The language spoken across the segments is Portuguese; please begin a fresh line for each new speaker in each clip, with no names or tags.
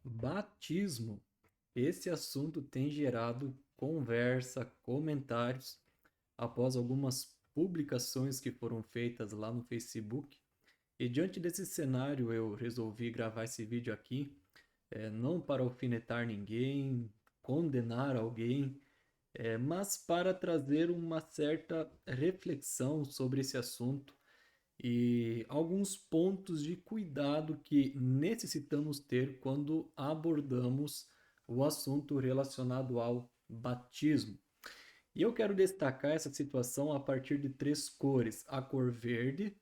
Batismo. Esse assunto tem gerado conversa, comentários após algumas publicações que foram feitas lá no Facebook. E diante desse cenário, eu resolvi gravar esse vídeo aqui, não para alfinetar ninguém, condenar alguém, mas para trazer uma certa reflexão sobre esse assunto e alguns pontos de cuidado que necessitamos ter quando abordamos o assunto relacionado ao batismo. E eu quero destacar essa situação a partir de três cores: a cor verde,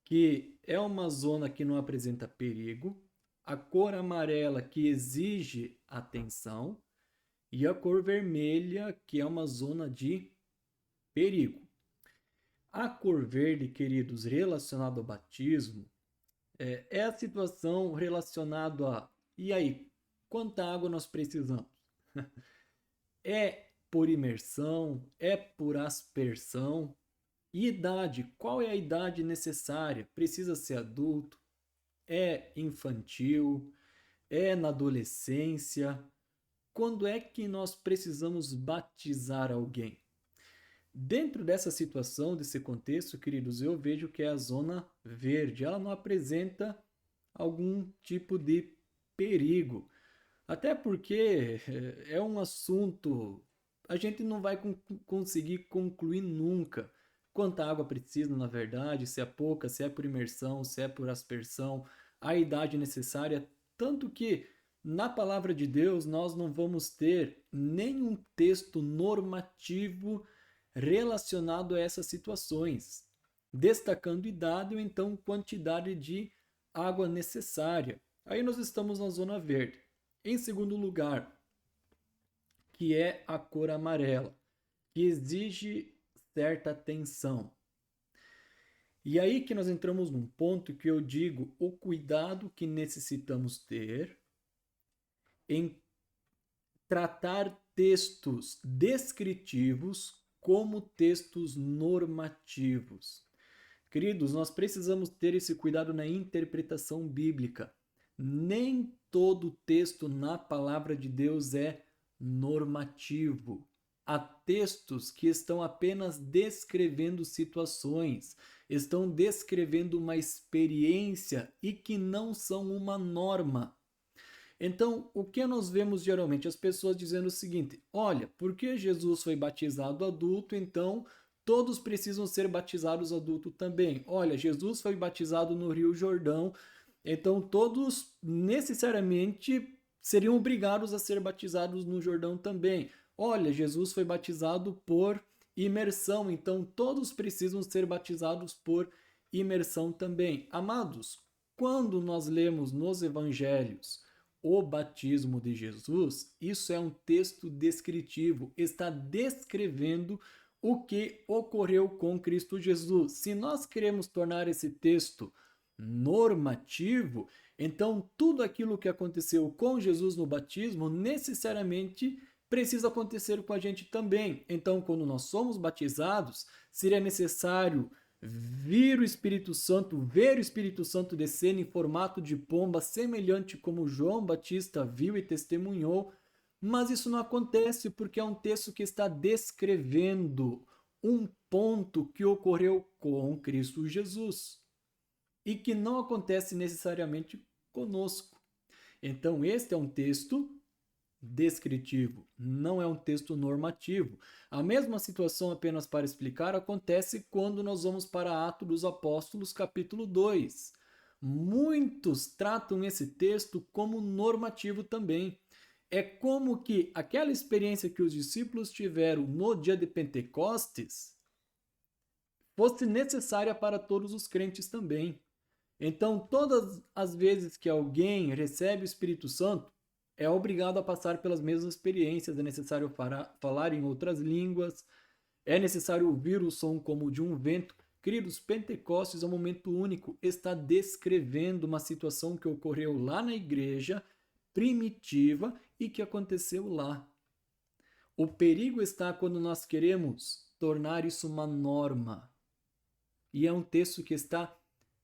que é uma zona que não apresenta perigo, a cor amarela, que exige atenção, e a cor vermelha, que é uma zona de perigo. A cor verde, queridos, relacionado ao batismo, é a situação relacionada a, e aí, quanta água nós precisamos? É por imersão? É por aspersão? E idade? Qual é a idade necessária? Precisa ser adulto? É infantil? É na adolescência? Quando é que nós precisamos batizar alguém? Dentro dessa situação, desse contexto, queridos, eu vejo que é a zona verde. Ela não apresenta algum tipo de perigo. Até porque é um assunto, a gente não vai conseguir concluir nunca quanta água precisa, na verdade, se é pouca, se é por imersão, se é por aspersão, a idade necessária. Tanto que na palavra de Deus nós não vamos ter nenhum texto normativo relacionado a essas situações, destacando idade ou então quantidade de água necessária. Aí nós estamos na zona verde. Em segundo lugar, que é a cor amarela, que exige certa atenção. E aí que nós entramos num ponto que eu digo o cuidado que necessitamos ter em tratar textos descritivos como textos normativos. Queridos, nós precisamos ter esse cuidado na interpretação bíblica. Nem todo texto na palavra de Deus é normativo. Há textos que estão apenas descrevendo situações, estão descrevendo uma experiência e que não são uma norma. Então, o que nós vemos geralmente? As pessoas dizendo o seguinte: olha, porque Jesus foi batizado adulto, então todos precisam ser batizados adulto também. Olha, Jesus foi batizado no Rio Jordão, então todos necessariamente seriam obrigados a ser batizados no Jordão também. Olha, Jesus foi batizado por imersão, então todos precisam ser batizados por imersão também. Amados, quando nós lemos nos evangelhos o batismo de Jesus, isso é um texto descritivo, está descrevendo o que ocorreu com Cristo Jesus. Se nós queremos tornar esse texto normativo, então tudo aquilo que aconteceu com Jesus no batismo necessariamente precisa acontecer com a gente também. Então, quando nós somos batizados, seria necessário vir o Espírito Santo, ver o Espírito Santo descendo em formato de pomba, semelhante como João Batista viu e testemunhou, mas isso não acontece porque é um texto que está descrevendo um ponto que ocorreu com Cristo Jesus e que não acontece necessariamente conosco. Então, este é um texto descritivo, não é um texto normativo. A mesma situação, apenas para explicar, acontece quando nós vamos para Atos dos Apóstolos, capítulo 2. Muitos tratam esse texto como normativo também. É como que aquela experiência que os discípulos tiveram no dia de Pentecostes fosse necessária para todos os crentes também. Então, todas as vezes que alguém recebe o Espírito Santo, é obrigado a passar pelas mesmas experiências. É necessário falar em outras línguas, é necessário ouvir o som como de um vento. Queridos, Pentecostes é um momento único, está descrevendo uma situação que ocorreu lá na igreja primitiva e que aconteceu lá. O perigo está quando nós queremos tornar isso uma norma. E é um texto que está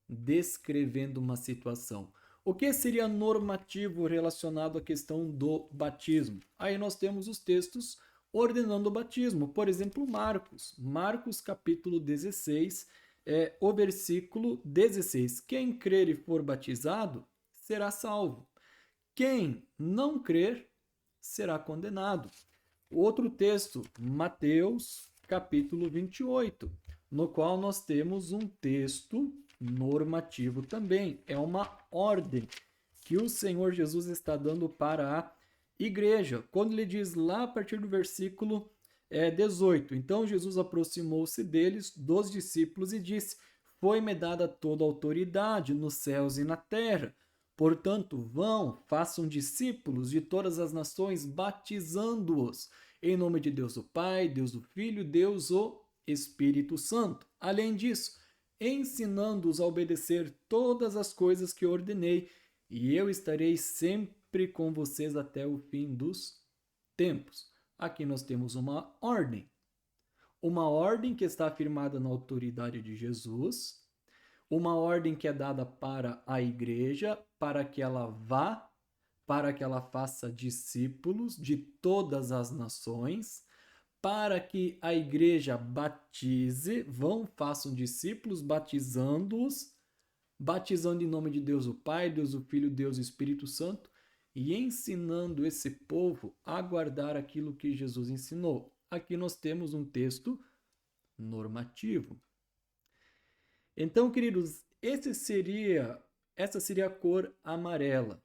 descrevendo uma situação. O que seria normativo relacionado à questão do batismo? Aí nós temos os textos ordenando o batismo. Por exemplo, Marcos capítulo 16, o versículo 16. Quem crer e for batizado será salvo. Quem não crer será condenado. Outro texto, Mateus capítulo 28, no qual nós temos um texto normativo também. É uma ordem que o Senhor Jesus está dando para a igreja. Quando ele diz lá a partir do versículo 18: Então Jesus aproximou-se deles, dos discípulos, e disse: Foi-me dada toda a autoridade nos céus e na terra. Portanto, vão, façam discípulos de todas as nações, batizando-os em nome de Deus o Pai, Deus o Filho, Deus o Espírito Santo. Além disso, ensinando-os a obedecer todas as coisas que ordenei, e eu estarei sempre com vocês até o fim dos tempos. Aqui nós temos uma ordem que está afirmada na autoridade de Jesus, uma ordem que é dada para a igreja, para que ela vá, para que ela faça discípulos de todas as nações, para que a igreja batize, façam discípulos, batizando-os, batizando em nome de Deus o Pai, Deus o Filho, Deus o Espírito Santo, e ensinando esse povo a guardar aquilo que Jesus ensinou. Aqui nós temos um texto normativo. Então, queridos, essa seria a cor amarela.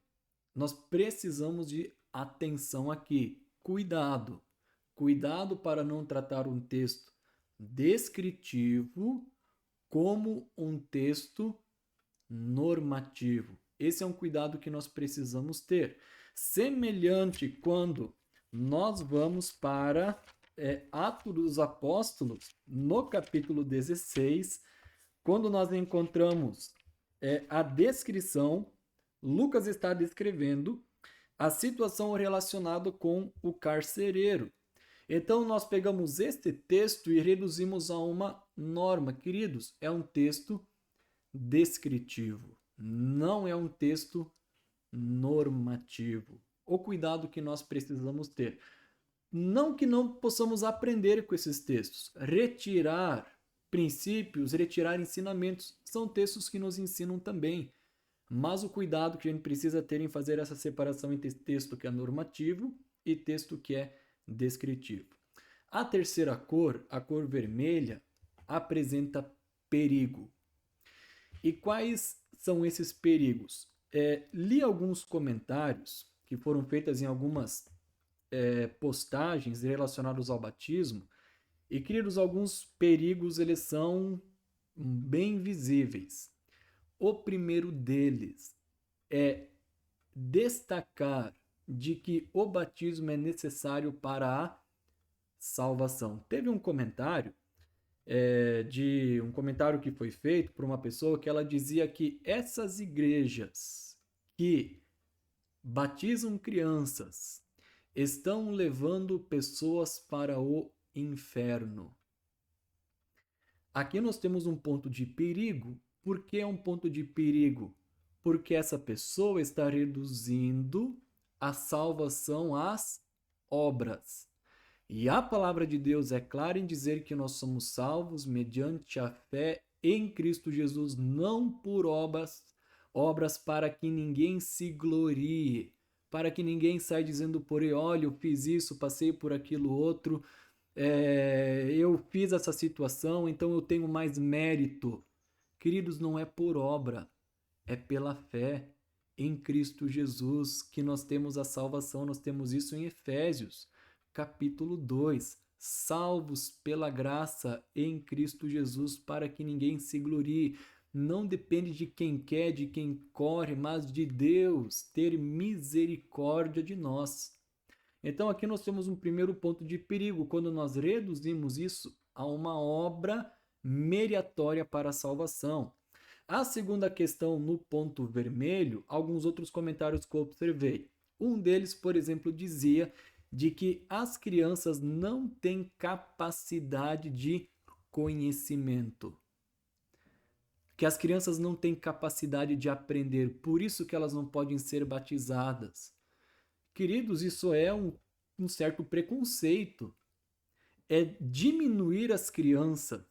Nós precisamos de atenção aqui, cuidado. Cuidado para não tratar um texto descritivo como um texto normativo. Esse é um cuidado que nós precisamos ter. Semelhante quando nós vamos para Atos dos Apóstolos, no capítulo 16, quando nós encontramos a descrição, Lucas está descrevendo a situação relacionada com o carcereiro. Então, nós pegamos este texto e reduzimos a uma norma. Queridos, é um texto descritivo, não é um texto normativo. O cuidado que nós precisamos ter. Não que não possamos aprender com esses textos, retirar princípios, retirar ensinamentos, são textos que nos ensinam também. Mas o cuidado que a gente precisa ter em fazer essa separação entre texto que é normativo e texto que é descritivo. A terceira cor, a cor vermelha, apresenta perigo. E quais são esses perigos? Li alguns comentários que foram feitos em algumas postagens relacionadas ao batismo, e, queridos, alguns perigos eles são bem visíveis. O primeiro deles é destacar de que o batismo é necessário para a salvação. Teve um comentário que foi feito por uma pessoa que ela dizia que essas igrejas que batizam crianças estão levando pessoas para o inferno. Aqui nós temos um ponto de perigo. Por que é um ponto de perigo? Porque essa pessoa está reduzindo a salvação às obras. E a palavra de Deus é clara em dizer que nós somos salvos mediante a fé em Cristo Jesus, não por obras para que ninguém se glorie, para que ninguém saia dizendo por aí, olha, eu fiz isso, passei por aquilo outro, eu fiz essa situação, então eu tenho mais mérito. Queridos, não é por obra, é pela fé em Cristo Jesus que nós temos a salvação. Nós temos isso em Efésios, capítulo 2. Salvos pela graça em Cristo Jesus, para que ninguém se glorie. Não depende de quem quer, de quem corre, mas de Deus ter misericórdia de nós. Então aqui nós temos um primeiro ponto de perigo, quando nós reduzimos isso a uma obra meritória para a salvação. A segunda questão, no ponto vermelho, alguns outros comentários que eu observei. Um deles, por exemplo, dizia de que as crianças não têm capacidade de conhecimento. que as crianças não têm capacidade de aprender, por isso que elas não podem ser batizadas. Queridos, isso é um certo preconceito. É diminuir as crianças,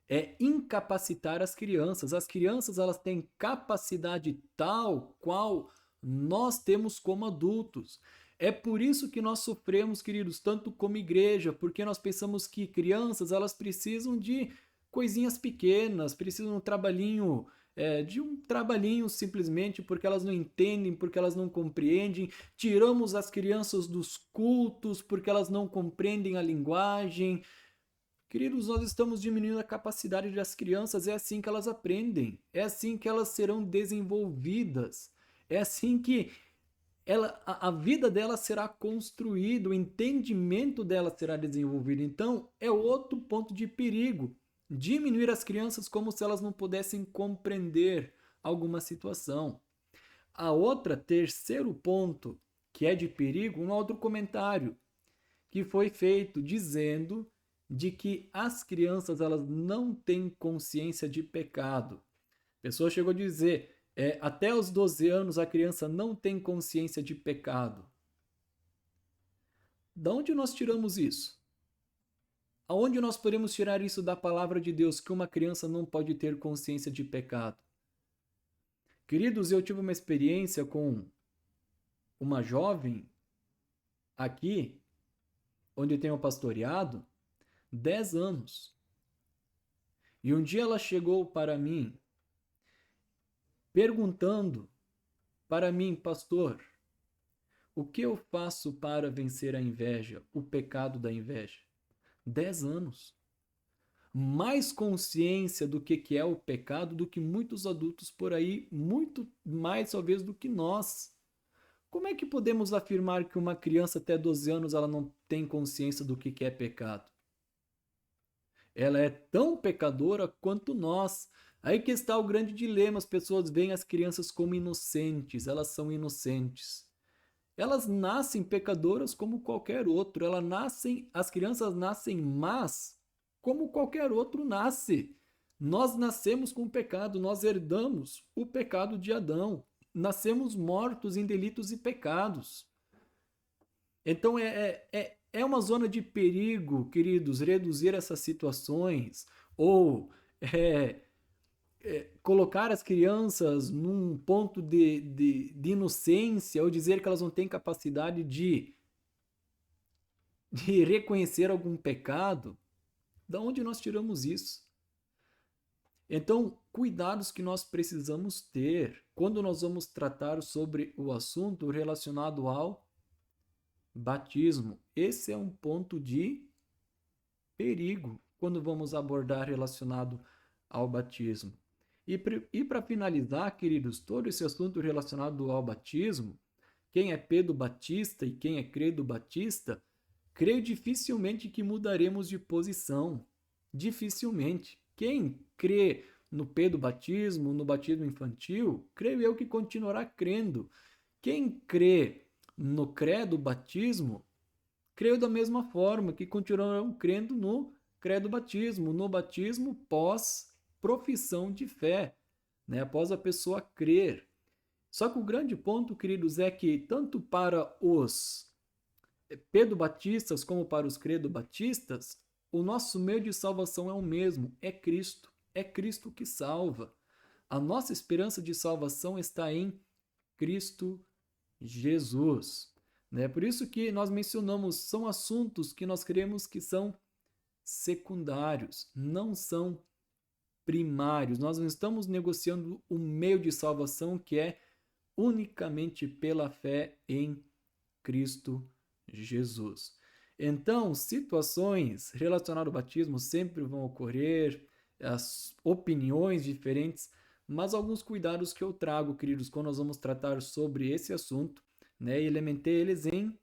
é incapacitar as crianças. As crianças, elas têm capacidade tal qual nós temos como adultos. É por isso que nós sofremos, queridos, tanto como igreja, porque nós pensamos que crianças, elas precisam de coisinhas pequenas, precisam de um trabalhinho simplesmente porque elas não entendem, porque elas não compreendem. Tiramos as crianças dos cultos porque elas não compreendem a linguagem. Queridos, nós estamos diminuindo a capacidade das crianças, é assim que elas aprendem, é assim que elas serão desenvolvidas, é assim que a vida dela será construída, o entendimento dela será desenvolvido. Então, é outro ponto de perigo. Diminuir as crianças como se elas não pudessem compreender alguma situação. A outra, terceiro ponto, que é de perigo, um outro comentário que foi feito dizendo de que as crianças elas não têm consciência de pecado. A pessoa chegou a dizer, até os 12 anos a criança não tem consciência de pecado. Da onde nós tiramos isso? Aonde nós podemos tirar isso da palavra de Deus, que uma criança não pode ter consciência de pecado? Queridos, eu tive uma experiência com uma jovem aqui, onde eu tenho pastoreado, 10 anos. E um dia ela chegou para mim, perguntando para mim, pastor, o que eu faço para vencer a inveja, o pecado da inveja? 10 anos. Mais consciência do que é o pecado do que muitos adultos por aí, muito mais talvez do que nós. Como é que podemos afirmar que uma criança até 12 anos ela não tem consciência do que é pecado? Ela é tão pecadora quanto nós. Aí que está o grande dilema, as pessoas veem as crianças como inocentes, elas são inocentes. Elas nascem pecadoras como qualquer outro, as crianças nascem más como qualquer outro nasce. Nós nascemos com pecado, nós herdamos o pecado de Adão. Nascemos mortos em delitos e pecados. Então é uma zona de perigo, queridos, reduzir essas situações ou colocar as crianças num ponto de inocência ou dizer que elas não têm capacidade de reconhecer algum pecado. Da onde nós tiramos isso? Então, cuidados que nós precisamos ter quando nós vamos tratar sobre o assunto relacionado ao batismo. Esse é um ponto de perigo quando vamos abordar relacionado ao batismo. E para finalizar, queridos, todo esse assunto relacionado ao batismo, quem é Pedro Batista e quem é Credo Batista, creio dificilmente que mudaremos de posição. Dificilmente. Quem crê no Pedro Batismo, no batismo infantil, creio eu que continuará crendo. Quem crê no credo batismo, creio da mesma forma que continuarão crendo no credo batismo, no batismo pós profissão de fé, né? Após a pessoa crer. Só que o grande ponto, queridos, é que tanto para os pedobatistas como para os credobatistas, o nosso meio de salvação é o mesmo, é Cristo. É Cristo que salva. A nossa esperança de salvação está em Cristo Jesus. Né? Por isso que nós mencionamos, são assuntos que nós cremos que são secundários, não são primários. Nós não estamos negociando o meio de salvação que é unicamente pela fé em Cristo Jesus. Então, situações relacionadas ao batismo sempre vão ocorrer, as opiniões diferentes, mas alguns cuidados que eu trago, queridos, quando nós vamos tratar sobre esse assunto, né? E elementei eles em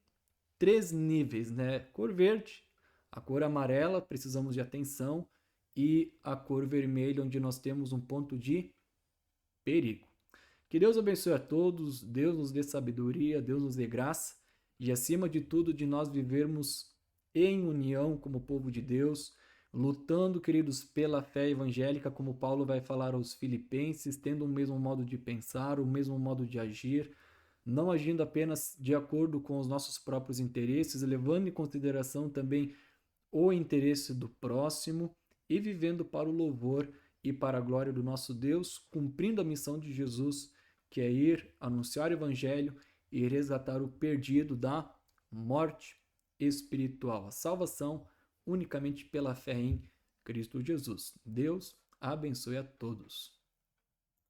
3 níveis, né? Cor verde, a cor amarela, precisamos de atenção, e a cor vermelha, onde nós temos um ponto de perigo. Que Deus abençoe a todos, Deus nos dê sabedoria, Deus nos dê graça e, acima de tudo, de nós vivermos em união como povo de Deus, lutando, queridos, pela fé evangélica, como Paulo vai falar aos Filipenses, tendo o mesmo modo de pensar, o mesmo modo de agir, não agindo apenas de acordo com os nossos próprios interesses, levando em consideração também o interesse do próximo e vivendo para o louvor e para a glória do nosso Deus, cumprindo a missão de Jesus, que é ir anunciar o evangelho e resgatar o perdido da morte espiritual, a salvação unicamente pela fé em Cristo Jesus. Deus abençoe a todos.